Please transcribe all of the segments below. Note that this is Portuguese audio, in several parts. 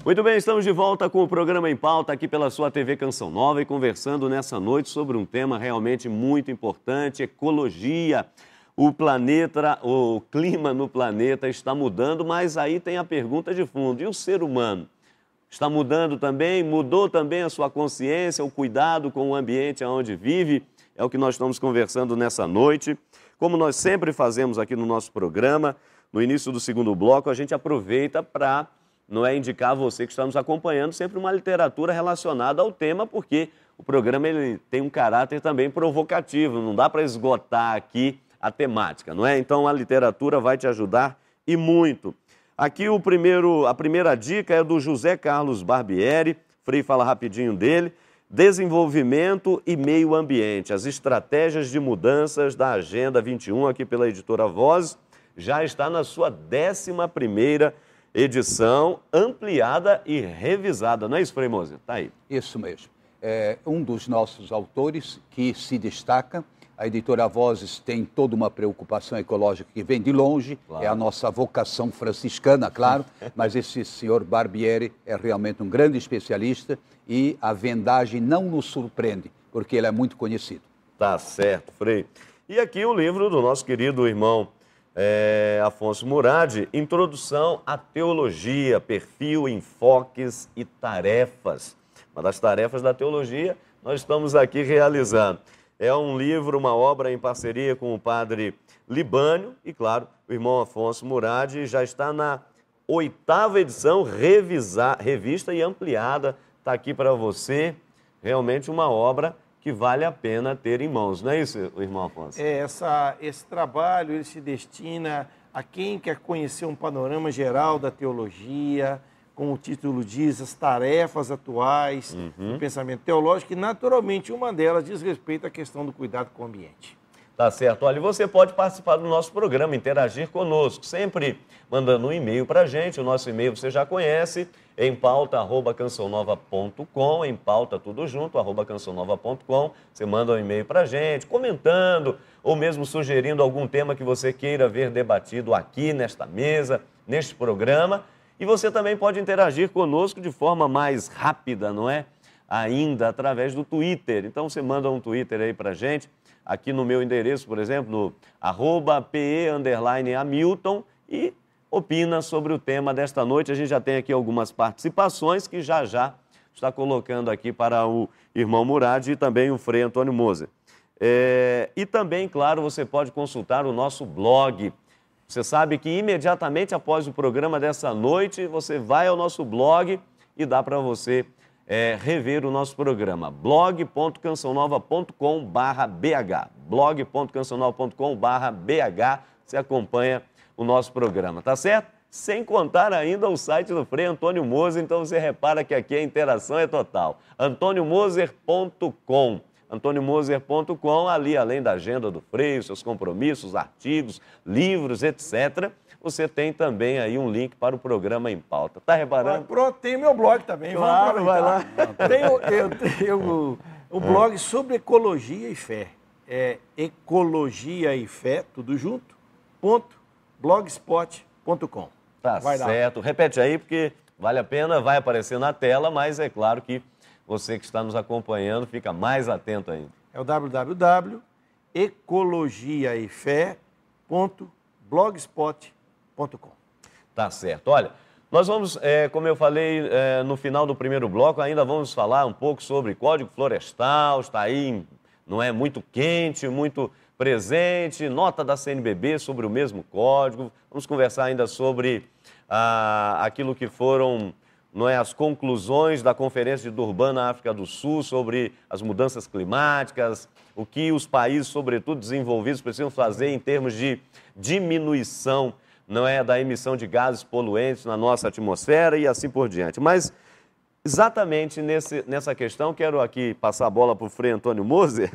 Muito bem, estamos de volta com o programa Em Pauta aqui pela sua TV Canção Nova e conversando nessa noite sobre um tema realmente muito importante, ecologia. O planeta, o clima no planeta está mudando, mas aí tem a pergunta de fundo, e o ser humano? Está mudando também? Mudou também a sua consciência, o cuidado com o ambiente onde vive? É o que nós estamos conversando nessa noite. Como nós sempre fazemos aqui no nosso programa, no início do segundo bloco, a gente aproveita para indicar a você que está nos acompanhando sempre uma literatura relacionada ao tema, porque o programa ele tem um caráter também provocativo, não dá para esgotar aqui a temática, não é? Então a literatura vai te ajudar e muito. Aqui a primeira dica é do José Carlos Barbieri, Frei fala rapidinho dele, Desenvolvimento e Meio Ambiente, as estratégias de mudanças da Agenda 21, aqui pela editora Voz, já está na sua 11ª edição, ampliada e revisada, não é isso, Frei Moser? Está aí. Isso mesmo. É um dos nossos autores que se destaca. A editora Vozes tem toda uma preocupação ecológica que vem de longe, claro. É a nossa vocação franciscana, claro, mas esse senhor Barbieri é realmente um grande especialista e a vendagem não nos surpreende, porque ele é muito conhecido. Tá certo, Frei. E aqui o livro do nosso querido irmão Afonso Murad, Introdução à Teologia, Perfil, Enfoques e Tarefas. Uma das tarefas da teologia nós estamos aqui realizando. É um livro, uma obra em parceria com o padre Libânio e, claro, o irmão Afonso Murad já está na 8ª edição, revista e ampliada. Está aqui para você, realmente uma obra que vale a pena ter em mãos. Não é isso, irmão Afonso? Esse trabalho ele se destina a quem quer conhecer um panorama geral da teologia, como o título diz, as tarefas atuais do pensamento teológico, e naturalmente uma delas diz respeito à questão do cuidado com o ambiente. Tá certo. Olha, você pode participar do nosso programa, interagir conosco, sempre mandando um e-mail para a gente. O nosso e-mail você já conhece, empauta@cançãonova.com, empauta tudo junto, @cançãonova.com. Você manda um e-mail para a gente, comentando ou mesmo sugerindo algum tema que você queira ver debatido aqui nesta mesa, neste programa. E você também pode interagir conosco de forma mais rápida, não é? Ainda através do Twitter. Então você manda um Twitter aí para a gente, aqui no meu endereço, por exemplo, no @pe_Hamilton e opina sobre o tema desta noite. A gente já tem aqui algumas participações que já está colocando aqui para o irmão Murad e também o Frei Antônio Moser. E também, claro, você pode consultar o nosso blog. Você sabe que imediatamente após o programa dessa noite, você vai ao nosso blog e dá para você rever o nosso programa. blog.cançãonova.com/bh blog.cançãonova.com/bh. Você acompanha o nosso programa, tá certo? Sem contar ainda o site do Frei Antônio Moser, então você repara que aqui a interação é total. antoniomoser.com antoniomoser.com, ali além da agenda do Frei, seus compromissos, artigos, livros, etc., você tem também aí um link para o programa Em Pauta. Tá reparando? Pronto, tem o meu blog também. Claro, vai lá. Eu tenho o blog sobre ecologia e fé. É ecologia e fé, tudo junto, .blogspot.com. Tá certo. Repete aí, porque vale a pena, vai aparecer na tela, mas é claro que você que está nos acompanhando fica mais atento ainda. É o www.ecologiaefé.blogspot.com. Tá certo. Olha, nós vamos, como eu falei no final do primeiro bloco, ainda vamos falar um pouco sobre Código Florestal, está aí, não é, muito quente, muito presente, nota da CNBB sobre o mesmo código. Vamos conversar ainda sobre aquilo que foram as conclusões da Conferência de Durban na África do Sul sobre as mudanças climáticas, o que os países, sobretudo desenvolvidos, precisam fazer em termos de diminuição da emissão de gases poluentes na nossa atmosfera e assim por diante. Mas, exatamente nessa questão, quero aqui passar a bola para o Frei Antônio Moser.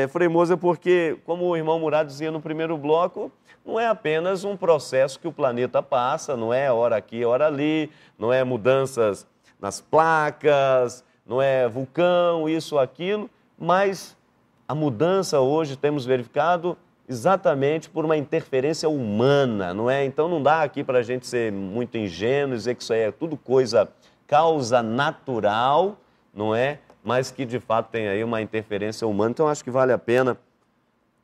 Frei Moser, porque, como o irmão Murad dizia no primeiro bloco, não é apenas um processo que o planeta passa, não é hora aqui, hora ali, não é mudanças nas placas, não é vulcão, isso, aquilo, mas a mudança hoje, temos verificado, exatamente por uma interferência humana, não é? Então não dá aqui para a gente ser muito ingênuo e dizer que isso aí é tudo causa natural, não é? Mas que de fato tem aí uma interferência humana. Então acho que vale a pena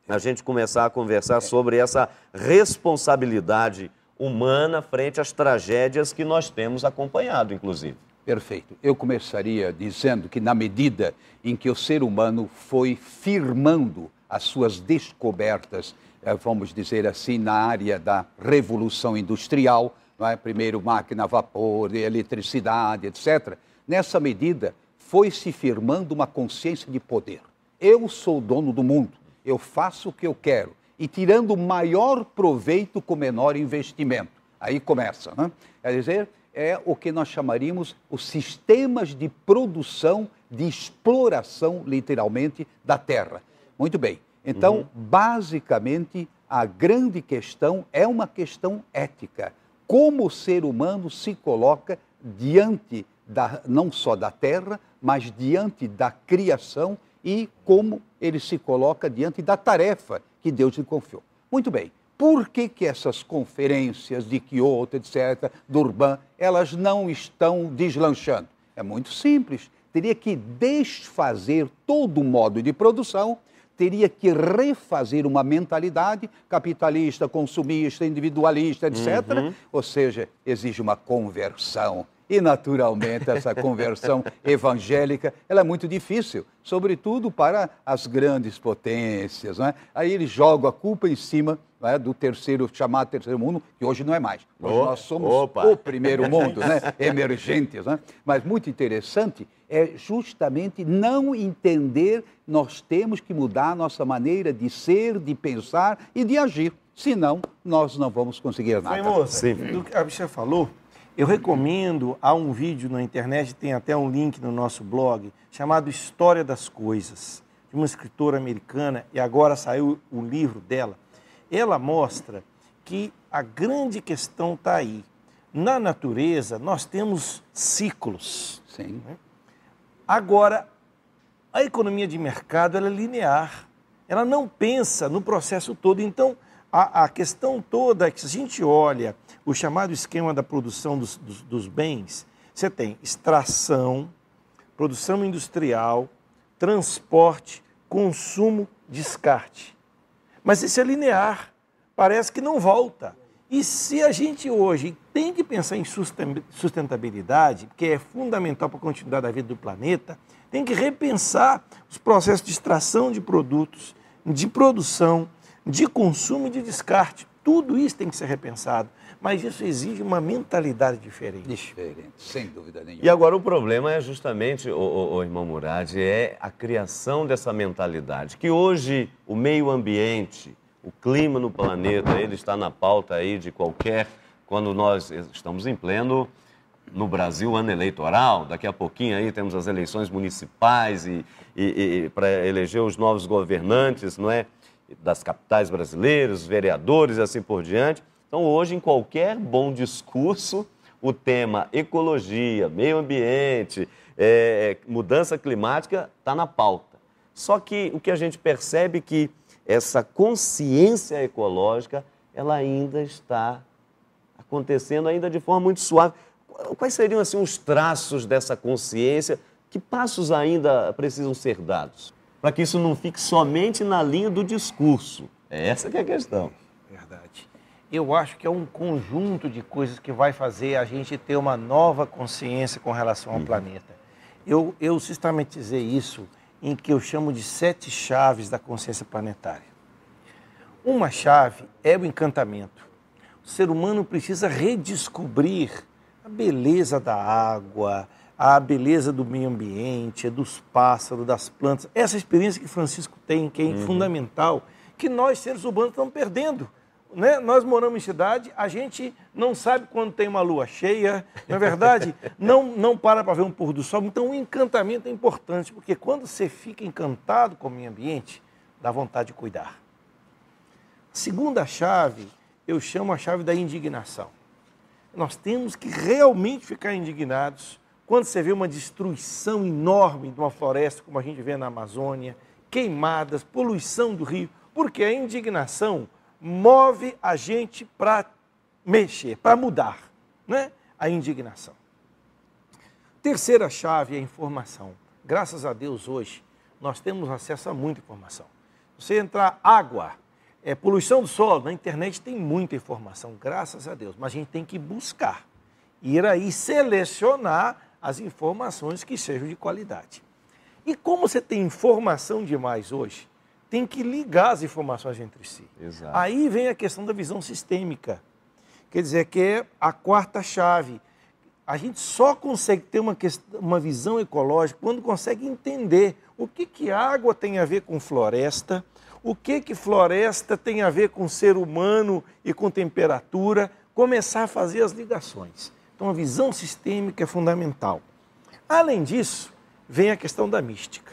a gente começar a conversar sobre essa responsabilidade humana frente às tragédias que nós temos acompanhado, inclusive. Perfeito. Eu começaria dizendo que na medida em que o ser humano foi firmando as suas descobertas, vamos dizer assim, na área da revolução industrial, não é? Primeiro máquina a vapor, eletricidade, etc. Nessa medida, foi se firmando uma consciência de poder. Eu sou o dono do mundo, eu faço o que eu quero, e tirando maior proveito com menor investimento. Aí começa, né? Quer dizer, é o que nós chamaríamos os sistemas de produção, de exploração, literalmente, da terra. Muito bem. Então, basicamente, a grande questão é uma questão ética. Como o ser humano se coloca diante não só da terra, mas diante da criação e como ele se coloca diante da tarefa que Deus lhe confiou. Muito bem. Por que essas conferências de Kyoto, etc., Durban, elas não estão deslanchando? É muito simples. Teria que desfazer todo o modo de produção, teria que refazer uma mentalidade capitalista, consumista, individualista, etc. Ou seja, exige uma conversão. E, naturalmente, essa conversão evangélica ela é muito difícil, sobretudo para as grandes potências. Não é? Aí eles jogam a culpa em cima, não é, do chamado terceiro mundo, que hoje não é mais. Hoje nós somos o primeiro mundo, né? Emergentes. Né? Mas muito interessante é justamente não entender, nós temos que mudar a nossa maneira de ser, de pensar e de agir. Senão, nós não vamos conseguir nada. Moça, do que a bicha falou, eu recomendo, há um vídeo na internet, tem até um link no nosso blog, chamado História das Coisas, de uma escritora americana, e agora saiu o livro dela. Ela mostra que a grande questão está aí. Na natureza, nós temos ciclos. Sim. Né? Agora, a economia de mercado ela é linear. Ela não pensa no processo todo. Então, a questão toda é que se a gente olha o chamado esquema da produção dos bens, você tem extração, produção industrial, transporte, consumo, descarte. Mas isso é linear, parece que não volta. E se a gente hoje tem que pensar em sustentabilidade, que é fundamental para a continuidade da vida do planeta, tem que repensar os processos de extração de produtos, de produção, de consumo e de descarte. Tudo isso tem que ser repensado, mas isso exige uma mentalidade diferente. Diferente, sem dúvida nenhuma. E agora o problema é justamente, o irmão Murad, é a criação dessa mentalidade, que hoje o meio ambiente, o clima no planeta, ele está na pauta aí de quando nós estamos em pleno, no Brasil, ano eleitoral, daqui a pouquinho aí temos as eleições municipais e para eleger os novos governantes, não é? Das capitais brasileiras, vereadores e assim por diante. Então, hoje, em qualquer bom discurso, o tema ecologia, meio ambiente, mudança climática está na pauta. Só que o que a gente percebe é que essa consciência ecológica, ela ainda está acontecendo ainda de forma muito suave. Quais seriam assim, os traços dessa consciência? Que passos ainda precisam ser dados? Para que isso não fique somente na linha do discurso. Essa que é a questão. Verdade. Eu acho que é um conjunto de coisas que vai fazer a gente ter uma nova consciência com relação ao planeta. Eu sistematizei isso em que eu chamo de 7 chaves da consciência planetária. Uma chave é o encantamento. O ser humano precisa redescobrir a beleza da água, a beleza do meio ambiente, dos pássaros, das plantas. Essa experiência que Francisco tem, que é fundamental, que nós, seres humanos, estamos perdendo. Né? Nós moramos em cidade, a gente não sabe quando tem uma lua cheia, não é verdade? Não para ver um pôr do sol. Então, o encantamento é importante, porque quando você fica encantado com o meio ambiente, dá vontade de cuidar. A segunda chave, eu chamo a chave da indignação. Nós temos que realmente ficar indignados quando você vê uma destruição enorme de uma floresta, como a gente vê na Amazônia, queimadas, poluição do rio. Porque a indignação move a gente para mexer, para mudar, né? A indignação. Terceira chave é a informação. Graças a Deus, hoje, nós temos acesso a muita informação. Você entrar água, poluição do solo, na internet tem muita informação, graças a Deus. Mas a gente tem que buscar, ir aí selecionar as informações que sejam de qualidade. E como você tem informação demais hoje, tem que ligar as informações entre si. Exato. Aí vem a questão da visão sistêmica. Quer dizer, que é a quarta chave. A gente só consegue ter uma visão ecológica quando consegue entender o que água tem a ver com floresta, o que floresta tem a ver com ser humano e com temperatura, começar a fazer as ligações. Então, a visão sistêmica é fundamental. Além disso, vem a questão da mística.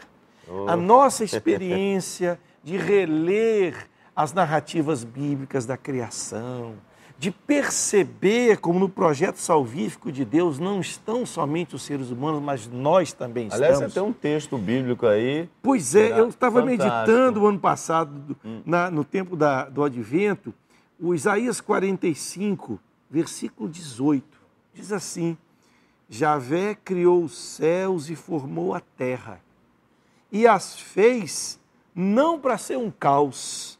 A nossa experiência de reler as narrativas bíblicas da criação, de perceber como no projeto salvífico de Deus não estão somente os seres humanos, mas nós também estamos. Aliás, você tem um texto bíblico aí. Pois é, eu estava meditando o ano passado, no tempo do Advento, o Isaías 45, versículo 18, diz assim: Javé criou os céus e formou a terra, e as fez não para ser um caos,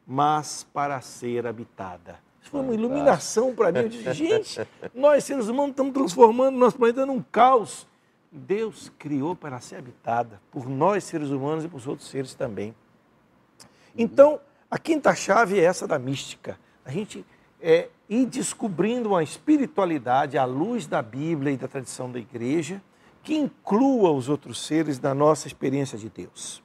mas para ser habitada. Isso foi uma iluminação para mim. Eu disse, gente, nós seres humanos estamos transformando o nosso planeta num caos. Deus criou para ser habitada por nós seres humanos e por outros seres também. Então, a quinta chave é essa da mística. A gente ir descobrindo uma espiritualidade à luz da Bíblia e da tradição da igreja que inclua os outros seres na nossa experiência de Deus.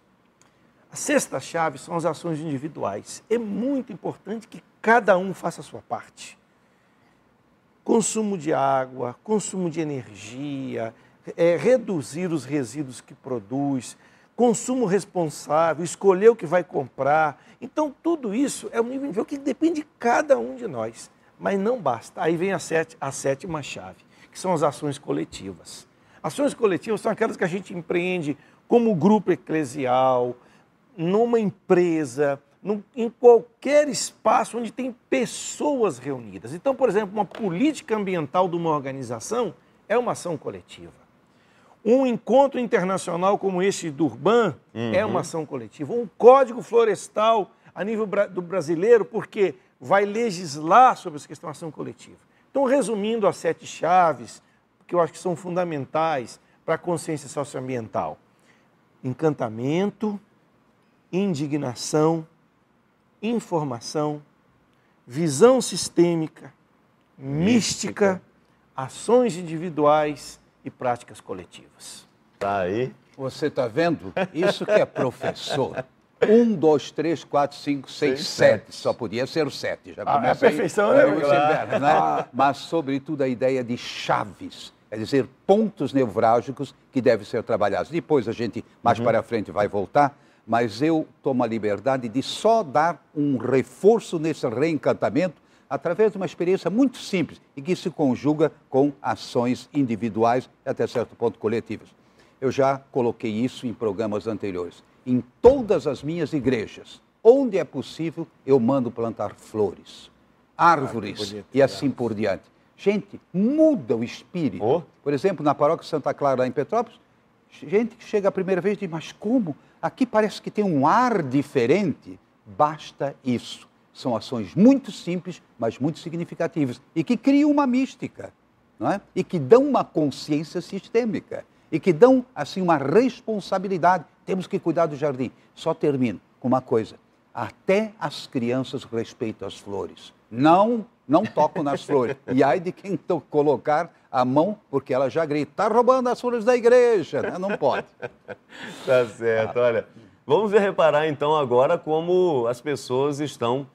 A sexta chave são as ações individuais. É muito importante que cada um faça a sua parte. Consumo de água, consumo de energia, reduzir os resíduos que produz, consumo responsável, escolher o que vai comprar. Então, tudo isso é um nível que depende de cada um de nós. Mas não basta. Aí vem a sétima chave, que são as ações coletivas. Ações coletivas são aquelas que a gente empreende como grupo eclesial, numa empresa, em qualquer espaço onde tem pessoas reunidas. Então, por exemplo, uma política ambiental de uma organização é uma ação coletiva. Um encontro internacional como este do Urban é uma ação coletiva. Um código florestal a nível do brasileiro, porque vai legislar sobre essa questão da ação coletiva. Então, resumindo as 7 chaves, que eu acho que são fundamentais para a consciência socioambiental: encantamento, indignação, informação, visão sistêmica, mística, ações individuais e práticas coletivas. Tá aí. Você está vendo? Isso que é professor. 1, 2, 3, 4, 5, 6, 7. Só podia ser o 7. Já começa a perfeição, né? Mas, sobretudo, a ideia de chaves. Quer dizer, pontos nevrálgicos que devem ser trabalhados. Depois a gente, mais para frente, vai voltar. Mas eu tomo a liberdade de só dar um reforço nesse reencantamento através de uma experiência muito simples e que se conjuga com ações individuais e até certo ponto coletivas. Eu já coloquei isso em programas anteriores. Em todas as minhas igrejas, onde é possível, eu mando plantar flores, árvores e assim por diante. Gente, muda o espírito. Por exemplo, na paróquia Santa Clara, lá em Petrópolis, gente que chega a primeira vez e diz, mas como? Aqui parece que tem um ar diferente. Basta isso. São ações muito simples, mas muito significativas. E que criam uma mística, não é? E que dão uma consciência sistêmica. E que dão, assim, uma responsabilidade. Temos que cuidar do jardim. Só termino com uma coisa. Até as crianças respeitam as flores. Não tocam nas flores. E ai de quem colocar a mão, porque ela já grita, está roubando as flores da igreja. Não pode. Tá certo, olha. Vamos reparar então agora como as pessoas estão,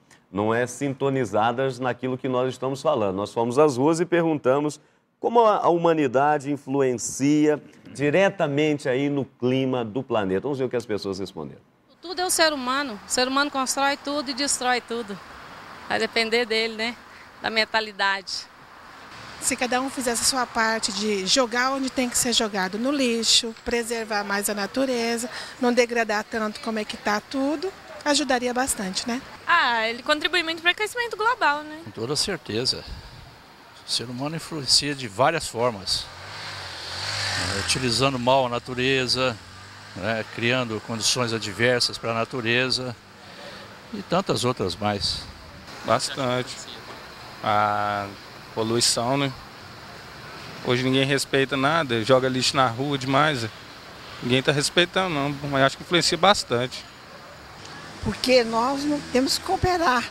sintonizadas naquilo que nós estamos falando. Nós fomos às ruas e perguntamos como a humanidade influencia diretamente aí no clima do planeta. Vamos ver o que as pessoas responderam. Tudo é o ser humano. O ser humano constrói tudo e destrói tudo. Vai depender dele, né? Da mentalidade. Se cada um fizesse a sua parte de jogar onde tem que ser jogado, no lixo, preservar mais a natureza, não degradar tanto como é que está tudo, ajudaria bastante, né? Ele contribui muito para o aquecimento global, né? Com toda certeza. O ser humano influencia de várias formas. Utilizando mal a natureza, né, criando condições adversas para a natureza e tantas outras mais. Bastante. A poluição, né? Hoje ninguém respeita nada, joga lixo na rua demais. Ninguém está respeitando não, mas acho que influencia bastante. Porque nós não temos que cooperar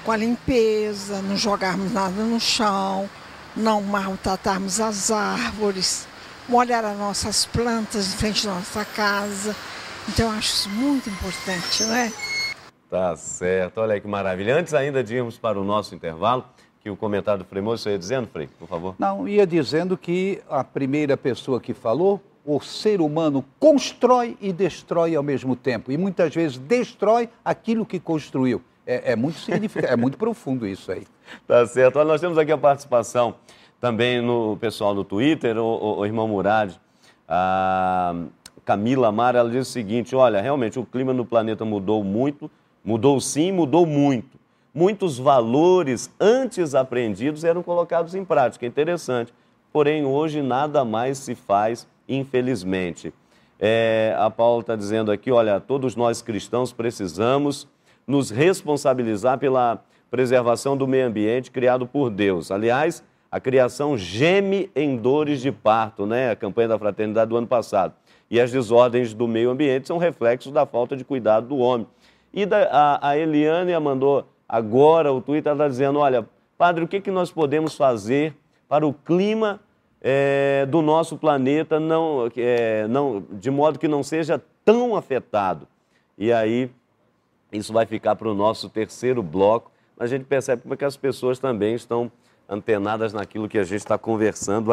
com a limpeza, não jogarmos nada no chão, não maltratarmos as árvores, molhar as nossas plantas em frente da nossa casa. Então eu acho isso muito importante, não é? Tá certo, olha aí que maravilha. Antes ainda de irmos para o nosso intervalo, que o comentário do Frei Moço, você ia dizendo, Frei, por favor? Não, ia dizendo que a primeira pessoa que falou, o ser humano constrói e destrói ao mesmo tempo. E muitas vezes destrói aquilo que construiu. É muito significativo, é muito profundo isso aí. Tá certo. Olha, nós temos aqui a participação também no pessoal do Twitter, o irmão Murad, a Camila Amara, ela diz o seguinte, olha, realmente o clima no planeta mudou muito, mudou sim, mudou muito. Muitos valores antes aprendidos eram colocados em prática, interessante. Porém, hoje nada mais se faz, infelizmente. A Paula está dizendo aqui, olha, todos nós cristãos precisamos nos responsabilizar pela preservação do meio ambiente criado por Deus. Aliás, a criação geme em dores de parto, né? A campanha da fraternidade do ano passado. E as desordens do meio ambiente são reflexos da falta de cuidado do homem. E a Eliane mandou agora o Twitter, ela está dizendo, olha, padre, o que nós podemos fazer para o clima do nosso planeta de modo que não seja tão afetado? E aí, isso vai ficar para o nosso terceiro bloco. A gente percebe como é que as pessoas também estão antenadas naquilo que a gente está conversando aqui.